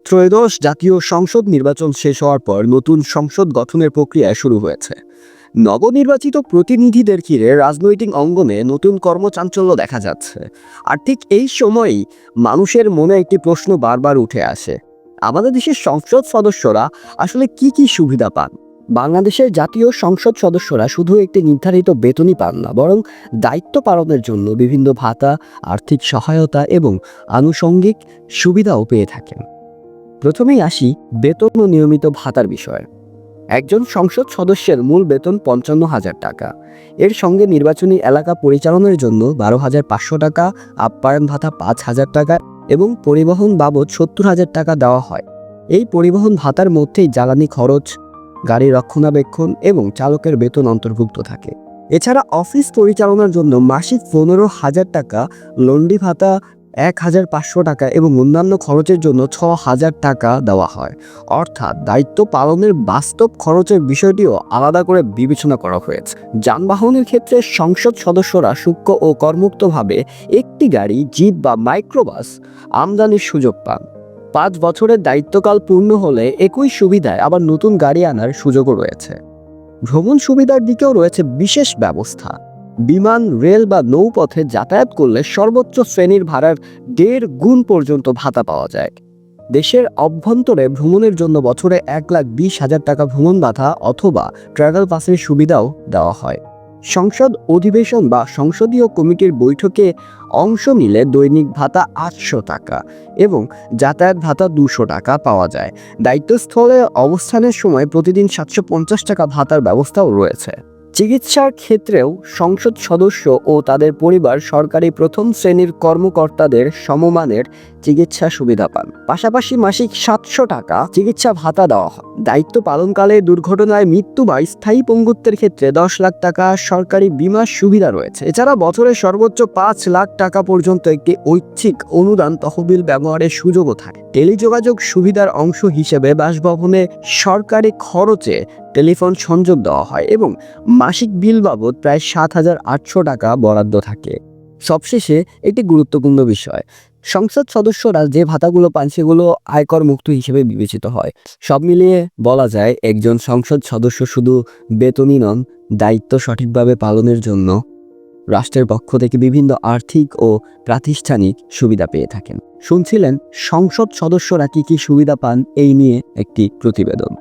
ত্রয়োদশ জাতীয় সংসদ নির্বাচন শেষ হওয়ার পর নতুন সংসদ গঠনের প্রক্রিয়া শুরু হয়েছে। নবনির্বাচিত প্রতিনিধিদের ঘিরে রাজনৈতিক অঙ্গনে নতুন কর্মচাঞ্চল্য দেখা যাচ্ছে। আর ঠিক এই সময়েই মানুষের মনে একটি প্রশ্ন বারবার উঠে আসে, আমাদের দেশের সংসদ সদস্যরা আসলে কি কি সুবিধা পান? বাংলাদেশের জাতীয় সংসদ সদস্যরা শুধু একটি নির্ধারিত বেতনই পান না, বরং দায়িত্ব পালনের জন্য বিভিন্ন ভাতা, আর্থিক সহায়তা এবং আনুষঙ্গিক সুবিধাও পেয়ে থাকেন। প্রথমেই আসি বেতন ও নিয়মিত ভাতার বিষয়ে। একজন সংসদ সদস্যের মূল বেতন ৫৫,০০০ টাকা। এর সঙ্গে নির্বাচনী এলাকা পরিচালনার জন্য ১২,৫০০ টাকা, আপ্যায়ন ভাতা ৫,০০০ টাকা এবং পরিবহন বাবদ ৭০,০০০ টাকা দেওয়া হয়। এই পরিবহন ভাতার মধ্যেই জ্বালানি খরচ, গাড়ি রক্ষণাবেক্ষণ এবং চালকের বেতন অন্তর্ভুক্ত থাকে। এছাড়া অফিস পরিচালনার জন্য মাসিক ১৫,০০০ টাকা, লন্ড্রি ভাতা ১,৫০০ টাকা এবং অন্যান্য খরচের জন্য ৬,০০০ টাকা দেওয়া হয়। অর্থাৎ দায়িত্ব পালনের বাস্তব খরচের বিষয়টিও আলাদা করে বিবেচনা করা হয়েছে। যানবাহনের ক্ষেত্রে সংসদ সদস্যরা শুল্ক ও করমুক্তভাবে একটি গাড়ি, জিপ বা মাইক্রোবাস আমদানির সুযোগ পান। ৫ বছরের দায়িত্বকাল পূর্ণ হলে একই সুবিধায় আবার নতুন গাড়ি আনার সুযোগও রয়েছে। ভ্রমণ সুবিধার দিকেও রয়েছে বিশেষ ব্যবস্থা। বিমান, রেল বা নৌপথে যাতায়াত করলে সর্বোচ্চ শ্রেণীর ভাড়ার ১.৫ গুণ পর্যন্ত ভাতা পাওয়া যায়। দেশের অভ্যন্তরে ভ্রমণের জন্য বছরে ১,২০,০০০ টাকা ভ্রমণ ভাতা অথবা ট্রাভেল পাসের সুবিধাও দেওয়া হয়। সংসদ অধিবেশন বা সংসদীয় কমিটির বৈঠকে অংশ নিলে দৈনিক ভাতা ৮০০ টাকা এবং যাতায়াত ভাতা ২০০ টাকা পাওয়া যায়। দায়িত্বস্থলে অবস্থানের সময় প্রতিদিন ৭৫০ টাকা ভাতার ব্যবস্থাও রয়েছে। চিকিৎসার ক্ষেত্রেও সংসদ সদস্য ও তাদের পরিবার সরকারি প্রথম শ্রেণীর কর্মকর্তাদের সমমানের চিকিৎসা সুবিধা পান। পাশাপাশি মাসিক ৭০০ টাকা চিকিৎসা ভাতা দেওয়া হয়। দায়িত্ব পালনকালে দুর্ঘটনায় মৃত্যু বা স্থায়ী পঙ্গুত্বের ক্ষেত্রে ১০ লাখ টাকা সরকারি বীমার সুবিধা রয়েছে। এছাড়া বছরে সর্বোচ্চ ৫ লাখ টাকা পর্যন্ত একটি ঐচ্ছিক অনুদান তহবিল ব্যবহারের সুযোগও থাকে। টেলিযোগাযোগ সুবিধার অংশ হিসেবে বাসভবনে সরকারি খরচে টেলিফোন সংযোগ দেওয়া হয় এবং মাসিক বিল বাবদ প্রায় ৭,৮০০ টাকা বরাদ্দ থাকে। সবশেষে একটি গুরুত্বপূর্ণ বিষয়, সংসদ সদস্যরা যে ভাতাগুলো পান সেগুলো আয়কর মুক্ত হিসেবে বিবেচিত হয়। সব মিলিয়ে বলা যায়, একজন সংসদ সদস্য শুধু বেতনই নন, দায়িত্ব সঠিকভাবে পালনের জন্য রাষ্ট্রের পক্ষ থেকে বিভিন্ন আর্থিক ও প্রাতিষ্ঠানিক সুবিধা পেয়ে থাকেন। শুনছিলেন সংসদ সদস্যরা কি কি সুবিধা পান, এই নিয়ে একটি প্রতিবেদন।